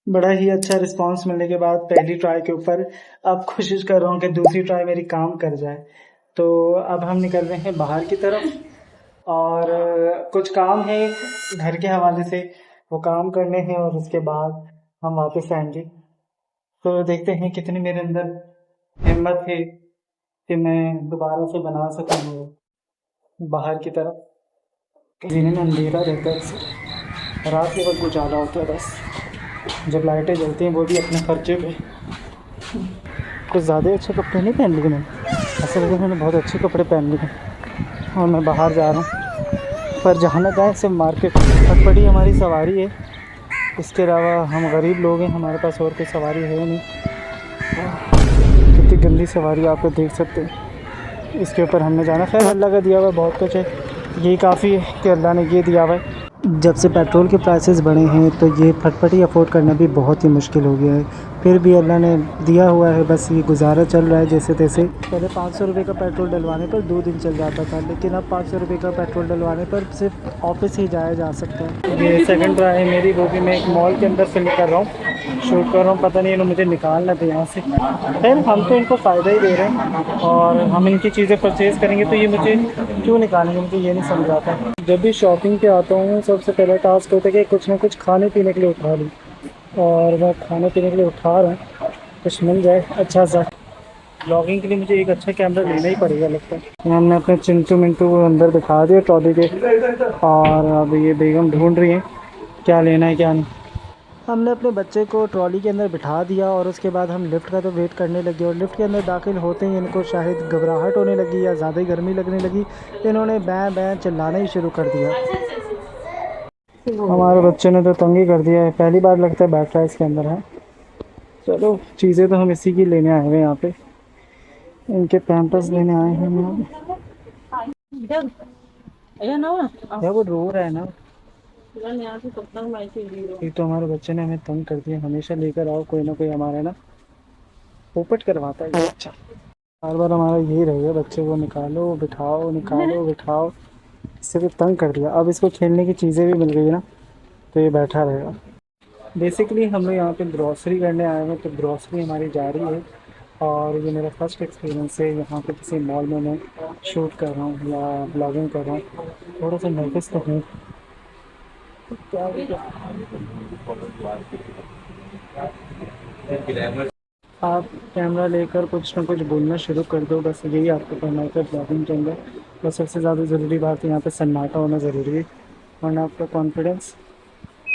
बड़ा ही अच्छा रिस्पांस मिलने के बाद पहली ट्राई के ऊपर अब कोशिश कर रहा हूँ कि दूसरी ट्राई मेरी काम कर जाए। तो अब हम निकल रहे हैं बाहर की तरफ और कुछ काम है घर के हवाले से, वो काम करने हैं और उसके बाद हम वापस आएंगे। तो देखते हैं कितनी मेरे अंदर हिम्मत है कि मैं दोबारा से बना सकूँ वो बाहर की तरफ। दिन में अंधेरा रहता है अक्सर, रात के वक्त उजाला होता है बस, जब लाइटें जलती हैं वो भी अपने खर्चे पे। कुछ ज़्यादा अच्छे कपड़े नहीं पहन लिए मैंने, ऐसा लगा मैंने बहुत अच्छे कपड़े पहन लिए और मैं बाहर जा रहा हूँ। पर जहाँ ना जाए सिर्फ मार्केट। फटफटी हमारी सवारी है, इसके अलावा हम गरीब लोग हैं, हमारे पास और कोई सवारी है नहीं। कितनी गंदी सवारी आप लोग देख सकते हैं, इसके ऊपर हमने जाना। खैर अल्लाह का दिया हुआ बहुत कुछ है, यही काफ़ी है कि अल्लाह ने ये दिया हुआ है। जब से पेट्रोल के प्राइसेस बढ़े हैं तो ये फटफटी अफोर्ड करना भी बहुत ही मुश्किल हो गया है, फिर भी अल्लाह ने दिया हुआ है, बस ये गुजारा चल रहा है जैसे तैसे। पहले 500 रुपये का पेट्रोल डलवाने पर 2 दिन चल जाता था, लेकिन अब 500 रुपये का पेट्रोल डलवाने पर सिर्फ ऑफिस ही जाया जा सकता है। ये सेकंड ट्राई है मेरी, वो भी मैं एक मॉल के अंदर फिल्म कर रहा हूँ, शूट कर रहा हूँ। पता नहीं इन्होंने मुझे निकालना था यहाँ से। खैर हम तो इनको फ़ायदा ही दे रहे हैं और हम इनकी चीज़ें परचेज़ करेंगे तो ये मुझे क्यों निकालेंगे, मुझे ये नहीं समझ आता। जब भी शॉपिंग पे आता हूँ सबसे पहला टास्क होता है कि कुछ ना कुछ खाने पीने के लिए उठा लूँ, और मैं खाने पीने के लिए उठा रहा हूँ, कुछ मिल जाए अच्छा सा। ब्लॉगिंग के लिए मुझे एक अच्छा कैमरा लेना ही पड़ेगा लगता है। हमने अपने चिंटू मिंटू को अंदर बिठा दिया ट्रॉली के, और अब ये बेगम ढूंढ रही है क्या लेना है क्या नहीं। हमने अपने बच्चे को ट्रॉली के अंदर बिठा दिया और उसके बाद हम लिफ्ट का तो वेट करने लगे, और लिफ्ट के अंदर दाखिल होते ही इनको शायद घबराहट होने लगी या ज़्यादा ही गर्मी लगने लगी, इन्होंने बैं बैं चिल्लाना ही शुरू कर दिया। हमारे बच्चे ने तो तंग ही कर दिया है, पहली बार लगता है बैठ रहा है इसके अंदर है। चलो चीज़ें तो हम इसी की लेने आए हुए हैं यहाँ पे, इनके पैम्पर्स लेने आए हैं हम यहाँ। वो रो रहा है ना, एक तो हमारे बच्चे ने हमें तंग कर दिया, हमेशा लेकर आओ कोई ना कोई हमारा ना पोपट करवाता है। अच्छा बार बार हमारा यही रहेगा, बच्चे को निकालो बिठाओ निकालो बिठाओ, इससे भी तंग कर दिया। अब इसको खेलने की चीज़ें भी मिल गई ना तो ये बैठा रहेगा। बेसिकली हम लोग यहाँ पे ग्रॉसरी करने आए हैं, तो ग्रॉसरी हमारी जा रही है, और ये मेरा फर्स्ट एक्सपीरियंस है यहाँ पे किसी मॉल में मैं शूट कर रहा हूँ या ब्लॉगिंग कर रहा हूँ। थोड़ा सा नर्वस तो हूँ, आप कैमरा लेकर कुछ ना कुछ बोलना शुरू कर दो, बस यही आपको करना होता है ब्लॉगिंग के अंदर। और सबसे ज़्यादा ज़रूरी बात है यहाँ पे सन्नाटा होना ज़रूरी है, वरना आपका कॉन्फिडेंस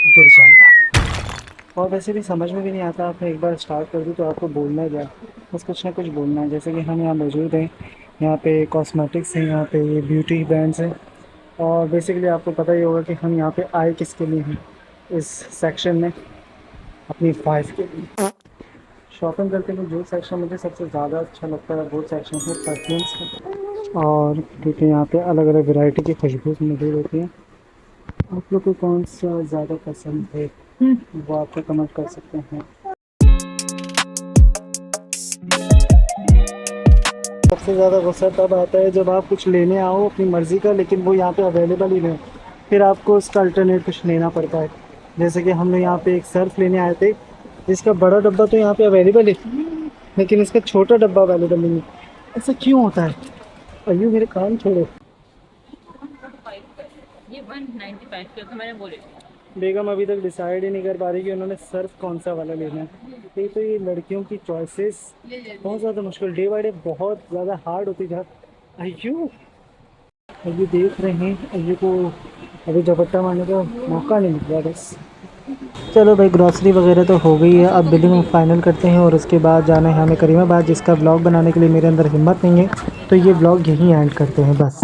गिर जाएगा। और वैसे भी समझ में भी नहीं आता, आपने एक बार स्टार्ट कर दी तो आपको बोलना है क्या, बस कुछ ना कुछ बोलना है। जैसे कि हम यहाँ मौजूद हैं, यहाँ पे कॉस्मेटिक्स हैं, यहाँ पे ये ब्यूटी ब्रांड्स हैं, और बेसिकली आपको पता ही होगा कि हम यहाँ पे आए किसके लिए हैं इस सेक्शन में, अपनी वाइफ के लिए। शॉपिंग करते हुए जो सेक्शन मुझे सबसे ज़्यादा अच्छा लगता है वो सेक्शन है परफ्यूम्स का, और क्योंकि यहाँ पे अलग अलग वैरायटी की खुशबू मौजूद होती हैं। आप लोग को कौन सा ज़्यादा पसंद है वो आपको कमेंट कर सकते हैं। सबसे ज़्यादा गुस्सा तब आता है जब आप कुछ लेने आओ अपनी मर्ज़ी का, लेकिन वो यहाँ पे अवेलेबल ही नहीं, फिर आपको उसका अल्टरनेट कुछ लेना पड़ता है। जैसे कि हमने यहाँ पे एक सर्फ लेने आए थे, जिसका बड़ा डब्बा तो यहाँ पे अवेलेबल है, लेकिन इसका छोटा डब्बा अवेलेबल नहीं है। ऐसा क्यों होता है? अयो मेरे कान छोड़ो। ये 195 के तो मैंने बोले। बेगम अभी तक डिसाइड ही नहीं कर पा रही कि उन्होंने सर्फ कौन सा वाला लेना है। एक तो ये लड़कियों की चॉइसेस बहुत ज़्यादा मुश्किल, डे बाई डे बहुत ज़्यादा हार्ड होती जा। अयो अभी देख रहे हैं, अयो को अभी झपट्टा मारने का मौका नहीं मिल रहा बस। चलो भाई ग्रॉसरी वगैरह तो हो गई है, अब बिलिंग फाइनल करते हैं और उसके बाद जाना है हमें करीमाबाद, जिसका ब्लॉग बनाने के लिए मेरे अंदर हिम्मत नहीं है, तो ये ब्लॉग यहीं एंड करते हैं बस।